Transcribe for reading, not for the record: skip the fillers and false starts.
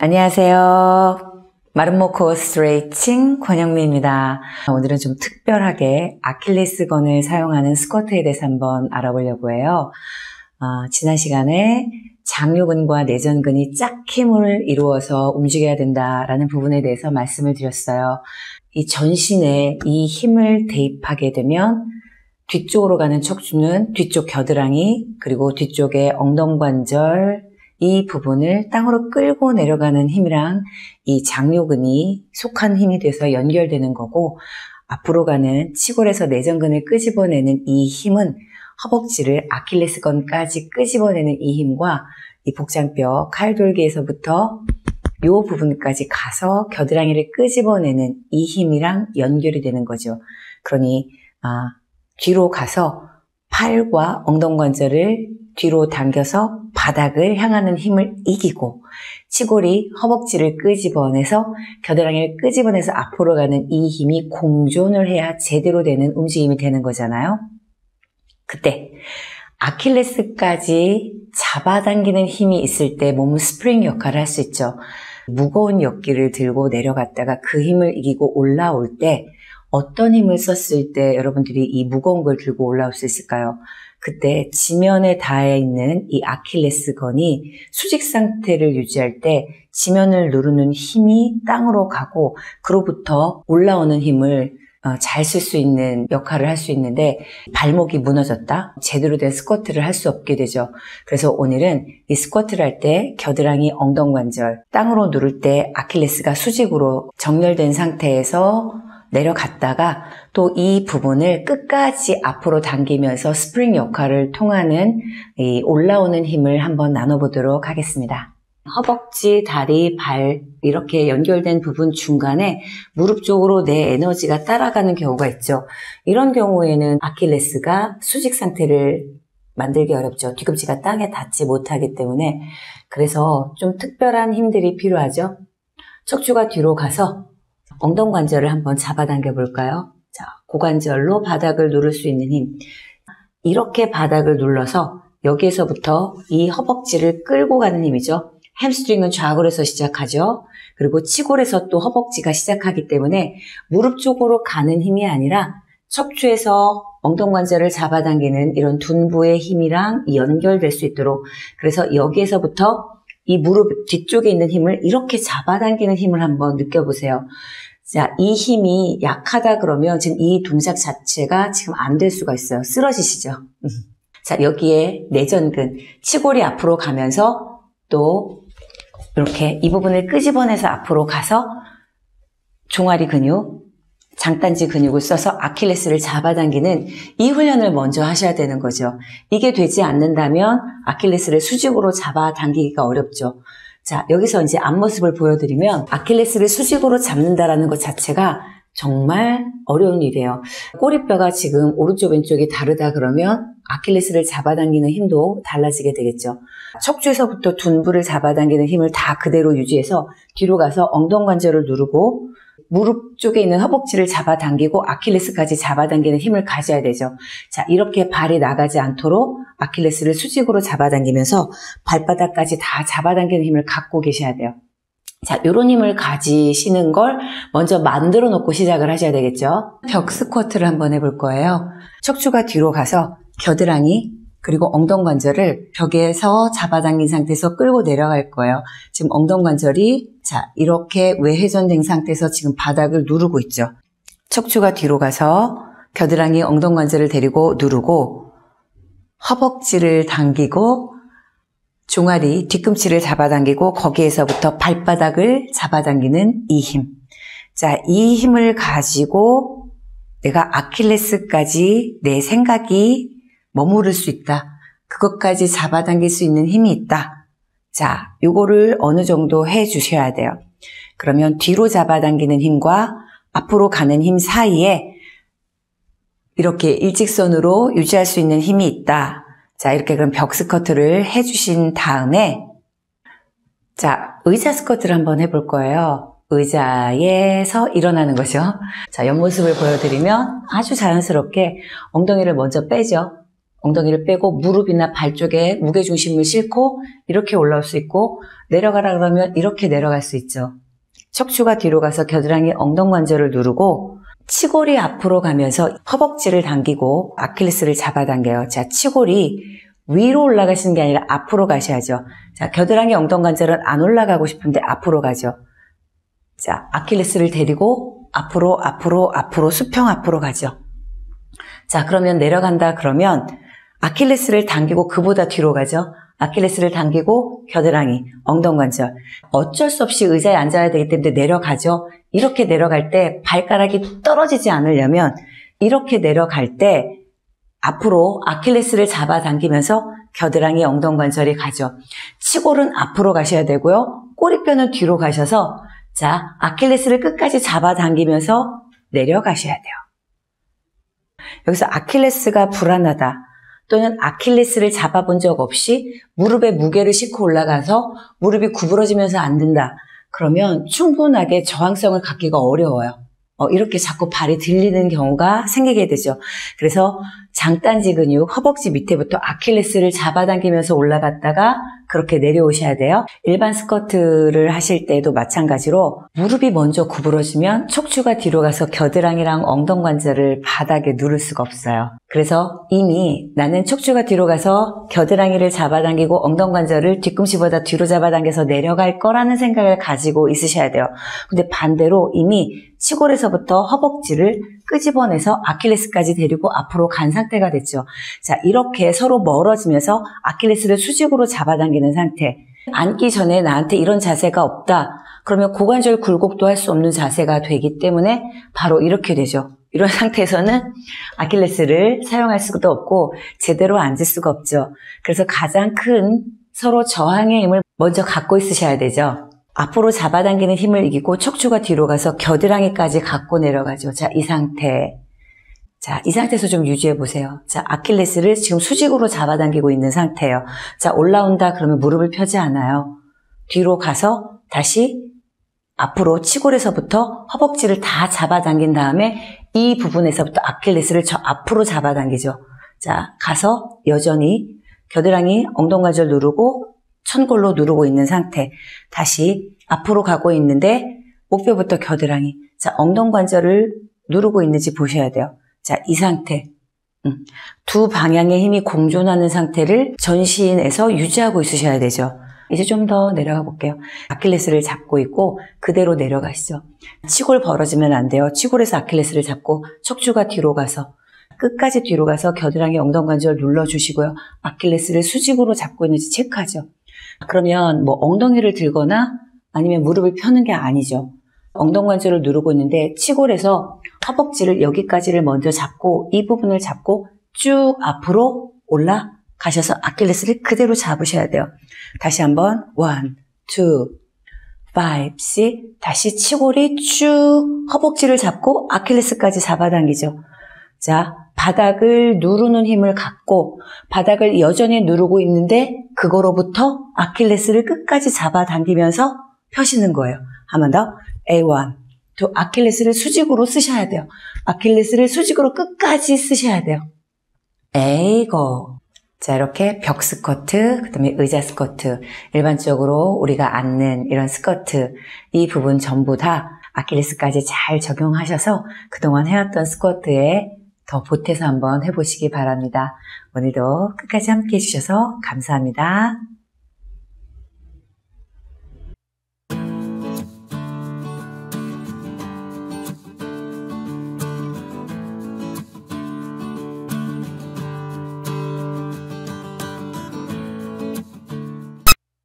안녕하세요. 마름모 코어 스트레이칭 권영미입니다. 오늘은 좀 특별하게 아킬레스건을 사용하는 스쿼트에 대해서 한번 알아보려고 해요. 지난 시간에 장요근과 내전근이 짝힘을 이루어서 움직여야 된다라는 부분에 대해서 말씀을 드렸어요. 이 전신에 이 힘을 대입하게 되면 뒤쪽으로 가는 척추는 뒤쪽 겨드랑이, 그리고 뒤쪽의 엉덩관절, 이 부분을 땅으로 끌고 내려가는 힘이랑 이 장요근이 속한 힘이 돼서 연결되는 거고, 앞으로 가는 치골에서 내전근을 끄집어내는 이 힘은 허벅지를 아킬레스건까지 끄집어내는 이 힘과 이 복장뼈, 칼돌기에서부터 이 부분까지 가서 겨드랑이를 끄집어내는 이 힘이랑 연결이 되는 거죠. 그러니 뒤로 가서 팔과 엉덩관절을 뒤로 당겨서 바닥을 향하는 힘을 이기고, 치골이 허벅지를 끄집어내서 겨드랑이를 끄집어내서 앞으로 가는 이 힘이 공존을 해야 제대로 되는 움직임이 되는 거잖아요. 그때 아킬레스까지 잡아당기는 힘이 있을 때 몸은 스프링 역할을 할 수 있죠. 무거운 역기를 들고 내려갔다가 그 힘을 이기고 올라올 때 어떤 힘을 썼을 때 여러분들이 이 무거운 걸 들고 올라올 수 있을까요? 그때 지면에 닿아 있는 이 아킬레스건이 수직 상태를 유지할 때 지면을 누르는 힘이 땅으로 가고, 그로부터 올라오는 힘을 잘 쓸 수 있는 역할을 할 수 있는데, 발목이 무너졌다? 제대로 된 스쿼트를 할 수 없게 되죠. 그래서 오늘은 이 스쿼트를 할 때 겨드랑이, 엉덩관절, 땅으로 누를 때 아킬레스가 수직으로 정렬된 상태에서 내려갔다가 또 이 부분을 끝까지 앞으로 당기면서 스프링 역할을 통하는 이 올라오는 힘을 한번 나눠보도록 하겠습니다. 허벅지, 다리, 발 이렇게 연결된 부분 중간에 무릎 쪽으로 내 에너지가 따라가는 경우가 있죠. 이런 경우에는 아킬레스가 수직 상태를 만들기 어렵죠. 뒤꿈치가 땅에 닿지 못하기 때문에. 그래서 좀 특별한 힘들이 필요하죠. 척추가 뒤로 가서 엉덩관절을 한번 잡아당겨 볼까요? 자, 고관절로 바닥을 누를 수 있는 힘. 이렇게 바닥을 눌러서 여기에서부터 이 허벅지를 끌고 가는 힘이죠. 햄스트링은 좌골에서 시작하죠. 그리고 치골에서 또 허벅지가 시작하기 때문에 무릎 쪽으로 가는 힘이 아니라 척추에서 엉덩관절을 잡아당기는 이런 둔부의 힘이랑 연결될 수 있도록, 그래서 여기에서부터 이 무릎 뒤쪽에 있는 힘을 이렇게 잡아당기는 힘을 한번 느껴보세요. 자, 이 힘이 약하다 그러면 지금 이 동작 자체가 지금 안 될 수가 있어요. 쓰러지시죠? 자, 여기에 내전근, 치골이 앞으로 가면서 또 이렇게 이 부분을 끄집어내서 앞으로 가서 종아리 근육, 장단지 근육을 써서 아킬레스를 잡아당기는 이 훈련을 먼저 하셔야 되는 거죠. 이게 되지 않는다면 아킬레스를 수직으로 잡아당기기가 어렵죠. 자, 여기서 이제 앞모습을 보여드리면 아킬레스를 수직으로 잡는다라는 것 자체가 정말 어려운 일이에요. 꼬리뼈가 지금 오른쪽 왼쪽이 다르다 그러면 아킬레스를 잡아당기는 힘도 달라지게 되겠죠. 척추에서부터 둔부를 잡아당기는 힘을 다 그대로 유지해서 뒤로 가서 엉덩관절을 누르고 무릎 쪽에 있는 허벅지를 잡아당기고 아킬레스까지 잡아당기는 힘을 가져야 되죠. 자, 이렇게 발이 나가지 않도록 아킬레스를 수직으로 잡아당기면서 발바닥까지 다 잡아당기는 힘을 갖고 계셔야 돼요. 자, 요런 힘을 가지시는 걸 먼저 만들어 놓고 시작을 하셔야 되겠죠. 벽 스쿼트를 한번 해볼 거예요. 척추가 뒤로 가서 겨드랑이 그리고 엉덩관절을 벽에서 잡아당긴 상태에서 끌고 내려갈 거예요. 지금 엉덩관절이 자, 이렇게 외회전된 상태에서 지금 바닥을 누르고 있죠. 척추가 뒤로 가서 겨드랑이, 엉덩관절을 데리고 누르고 허벅지를 당기고 종아리, 뒤꿈치를 잡아당기고 거기에서부터 발바닥을 잡아당기는 이 힘. 자, 이 힘을 가지고 내가 아킬레스까지 내 생각이 머무를 수 있다. 그것까지 잡아당길 수 있는 힘이 있다. 자, 요거를 어느 정도 해 주셔야 돼요. 그러면 뒤로 잡아당기는 힘과 앞으로 가는 힘 사이에 이렇게 일직선으로 유지할 수 있는 힘이 있다. 자, 이렇게 그럼 벽 스쿼트를 해 주신 다음에 자, 의자 스쿼트를 한번 해볼 거예요. 의자에서 일어나는 거죠. 자, 옆모습을 보여드리면 아주 자연스럽게 엉덩이를 먼저 빼죠. 엉덩이를 빼고 무릎이나 발 쪽에 무게중심을 싣고 이렇게 올라올 수 있고, 내려가라 그러면 이렇게 내려갈 수 있죠. 척추가 뒤로 가서 겨드랑이 엉덩관절을 누르고 치골이 앞으로 가면서 허벅지를 당기고 아킬레스를 잡아당겨요. 자, 치골이 위로 올라가시는 게 아니라 앞으로 가셔야죠. 자, 겨드랑이 엉덩관절은 안 올라가고 싶은데 앞으로 가죠. 자, 아킬레스를 데리고 앞으로 수평 앞으로 가죠. 자, 그러면 내려간다 그러면 아킬레스를 당기고 그보다 뒤로 가죠. 아킬레스를 당기고 겨드랑이, 엉덩관절. 어쩔 수 없이 의자에 앉아야 되기 때문에 내려가죠. 이렇게 내려갈 때 발가락이 떨어지지 않으려면 이렇게 내려갈 때 앞으로 아킬레스를 잡아당기면서 겨드랑이, 엉덩관절이 가죠. 치골은 앞으로 가셔야 되고요. 꼬리뼈는 뒤로 가셔서 자, 아킬레스를 끝까지 잡아당기면서 내려가셔야 돼요. 여기서 아킬레스가 불안하다 또는 아킬레스를 잡아본 적 없이 무릎에 무게를 싣고 올라가서 무릎이 구부러지면서 안 된다. 그러면 충분하게 저항성을 갖기가 어려워요. 이렇게 자꾸 발이 들리는 경우가 생기게 되죠. 그래서 장단지 근육, 허벅지 밑에부터 아킬레스를 잡아당기면서 올라갔다가 그렇게 내려오셔야 돼요. 일반 스쿼트를 하실 때도 마찬가지로 무릎이 먼저 구부러지면 척추가 뒤로 가서 겨드랑이랑 엉덩관절을 바닥에 누를 수가 없어요. 그래서 이미 나는 척추가 뒤로 가서 겨드랑이를 잡아당기고 엉덩관절을 뒤꿈치보다 뒤로 잡아당겨서 내려갈 거라는 생각을 가지고 있으셔야 돼요. 근데 반대로 이미 치골에서부터 허벅지를 끄집어내서 아킬레스까지 데리고 앞으로 간 상태가 됐죠. 자, 이렇게 서로 멀어지면서 아킬레스를 수직으로 잡아당기는 상태. 앉기 전에 나한테 이런 자세가 없다. 그러면 고관절 굴곡도 할 수 없는 자세가 되기 때문에 바로 이렇게 되죠. 이런 상태에서는 아킬레스를 사용할 수도 없고 제대로 앉을 수가 없죠. 그래서 가장 큰 서로 저항의 힘을 먼저 갖고 있으셔야 되죠. 앞으로 잡아당기는 힘을 이기고 척추가 뒤로 가서 겨드랑이까지 갖고 내려가죠. 자, 이 상태. 자, 이 상태에서 좀 유지해 보세요. 자, 아킬레스를 지금 수직으로 잡아당기고 있는 상태예요. 자, 올라온다 그러면 무릎을 펴지 않아요. 뒤로 가서 다시 앞으로 치골에서부터 허벅지를 다 잡아당긴 다음에 이 부분에서부터 아킬레스를 저 앞으로 잡아당기죠. 자, 가서 여전히 겨드랑이, 엉덩관절 누르고 천골로 누르고 있는 상태. 다시 앞으로 가고 있는데 목뼈부터 겨드랑이. 자, 엉덩관절을 누르고 있는지 보셔야 돼요. 자, 이 상태. 두 방향의 힘이 공존하는 상태를 전신에서 유지하고 있으셔야 되죠. 이제 좀 더 내려가 볼게요. 아킬레스를 잡고 있고 그대로 내려가시죠. 치골 벌어지면 안 돼요. 치골에서 아킬레스를 잡고 척추가 뒤로 가서 끝까지 뒤로 가서 겨드랑이, 엉덩관절 눌러주시고요. 아킬레스를 수직으로 잡고 있는지 체크하죠. 그러면 뭐 엉덩이를 들거나 아니면 무릎을 펴는 게 아니죠. 엉덩관절을 누르고 있는데 치골에서 허벅지를 여기까지를 먼저 잡고 이 부분을 잡고 쭉 앞으로 올라가셔서 아킬레스를 그대로 잡으셔야 돼요. 다시 한번 1, 2, 5, 6 다시 치골이 쭉 허벅지를 잡고 아킬레스까지 잡아당기죠. 자, 바닥을 누르는 힘을 갖고 바닥을 여전히 누르고 있는데 그거로부터 아킬레스를 끝까지 잡아당기면서 펴시는 거예요. 한 번 더. A1, 2, 아킬레스를 수직으로 쓰셔야 돼요. 아킬레스를 수직으로 끝까지 쓰셔야 돼요. 에이고. 자, 이렇게 벽 스쿼트, 그 다음에 의자 스쿼트, 일반적으로 우리가 앉는 이런 스쿼트, 이 부분 전부 다 아킬레스까지 잘 적용하셔서 그동안 해왔던 스쿼트에 더 보태서 한번 해보시기 바랍니다. 오늘도 끝까지 함께 해주셔서 감사합니다.